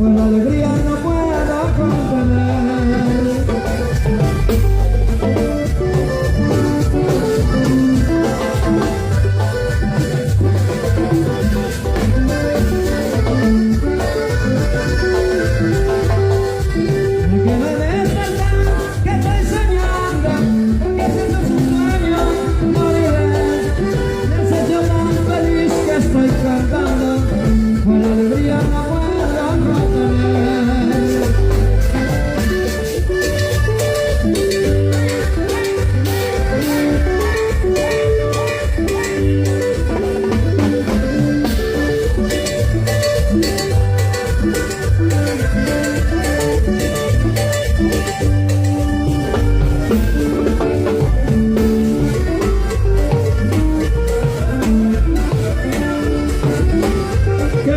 Con la alegría no puedo contener. Me quedo en esta cama que estoy soñando, que siento sus sueños moriré. Me hace yo tan feliz que estoy cantando, con la alegría no puedo contener. Qué